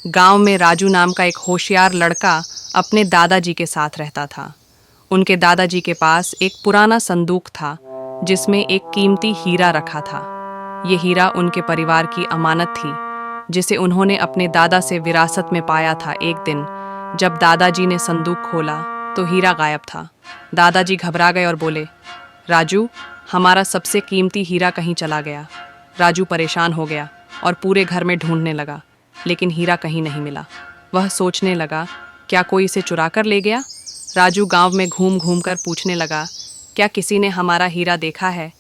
गांव में राजू नाम का एक होशियार लड़का अपने दादाजी के साथ रहता था। उनके दादाजी के पास एक पुराना संदूक था जिसमें एक कीमती हीरा रखा था। ये हीरा उनके परिवार की अमानत थी, जिसे उन्होंने अपने दादा से विरासत में पाया था। एक दिन जब दादाजी ने संदूक खोला तो हीरा गायब था। दादाजी घबरा गए और बोले, राजू, हमारा सबसे कीमती हीरा कहीं चला गया। राजू परेशान हो गया और पूरे घर में ढूंढने लगा, लेकिन हीरा कहीं नहीं मिला। वह सोचने लगा, क्या कोई इसे चुरा कर ले गया? राजू गांव में घूम घूम कर पूछने लगा, क्या किसी ने हमारा हीरा देखा है?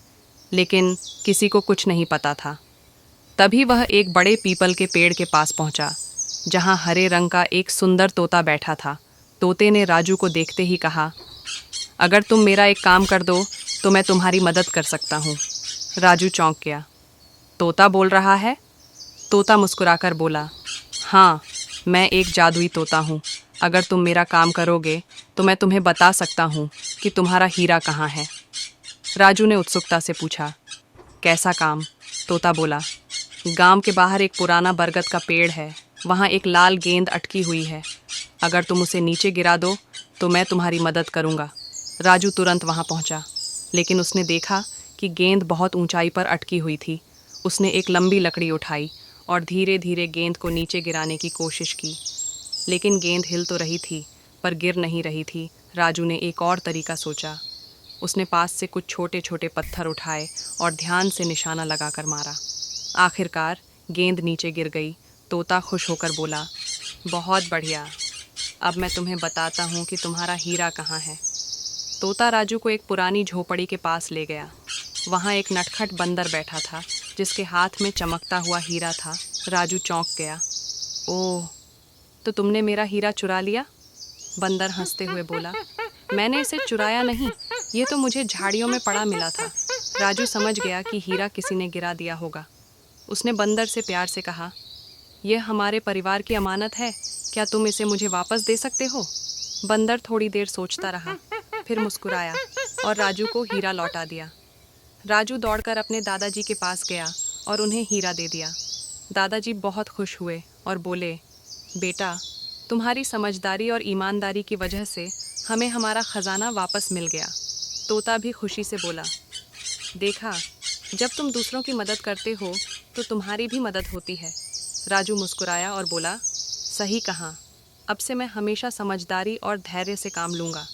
लेकिन किसी को कुछ नहीं पता था। तभी वह एक बड़े पीपल के पेड़ के पास पहुंचा, जहां हरे रंग का एक सुंदर तोता बैठा था। तोते ने राजू को देखते ही कहा, अगर तुम मेरा एक काम कर दो तो मैं तुम्हारी मदद कर सकता हूँ। राजू चौंक गया। तोता बोल रहा है? तोता मुस्कुराकर बोला, हाँ, मैं एक जादुई तोता हूँ। अगर तुम मेरा काम करोगे तो मैं तुम्हें बता सकता हूँ कि तुम्हारा हीरा कहाँ है। राजू ने उत्सुकता से पूछा, कैसा काम? तोता बोला, गांव के बाहर एक पुराना बरगद का पेड़ है, वहाँ एक लाल गेंद अटकी हुई है। अगर तुम उसे नीचे गिरा दो तो मैं तुम्हारी मदद करूँगा। राजू तुरंत वहाँ पहुँचा, लेकिन उसने देखा कि गेंद बहुत ऊंचाई पर अटकी हुई थी। उसने एक लंबी लकड़ी उठाई और धीरे धीरे गेंद को नीचे गिराने की कोशिश की, लेकिन गेंद हिल तो रही थी पर गिर नहीं रही थी। राजू ने एक और तरीका सोचा। उसने पास से कुछ छोटे छोटे पत्थर उठाए और ध्यान से निशाना लगाकर मारा। आखिरकार गेंद नीचे गिर गई। तोता खुश होकर बोला, बहुत बढ़िया, अब मैं तुम्हें बताता हूँ कि तुम्हारा हीरा कहाँ है। तोता राजू को एक पुरानी झोपड़ी के पास ले गया। वहाँ एक नटखट बंदर बैठा था जिसके हाथ में चमकता हुआ हीरा था। राजू चौंक गया। ओह, तो तुमने मेरा हीरा चुरा लिया? बंदर हंसते हुए बोला, मैंने इसे चुराया नहीं, ये तो मुझे झाड़ियों में पड़ा मिला था। राजू समझ गया कि हीरा किसी ने गिरा दिया होगा। उसने बंदर से प्यार से कहा, यह हमारे परिवार की अमानत है, क्या तुम इसे मुझे वापस दे सकते हो? बंदर थोड़ी देर सोचता रहा, फिर मुस्कुराया और राजू को हीरा लौटा दिया। राजू दौड़कर अपने दादाजी के पास गया और उन्हें हीरा दे दिया। दादाजी बहुत खुश हुए और बोले, बेटा, तुम्हारी समझदारी और ईमानदारी की वजह से हमें हमारा खजाना वापस मिल गया। तोता भी खुशी से बोला, देखा, जब तुम दूसरों की मदद करते हो तो तुम्हारी भी मदद होती है। राजू मुस्कुराया और बोला, सही कहा, अब से मैं हमेशा समझदारी और धैर्य से काम लूँगा।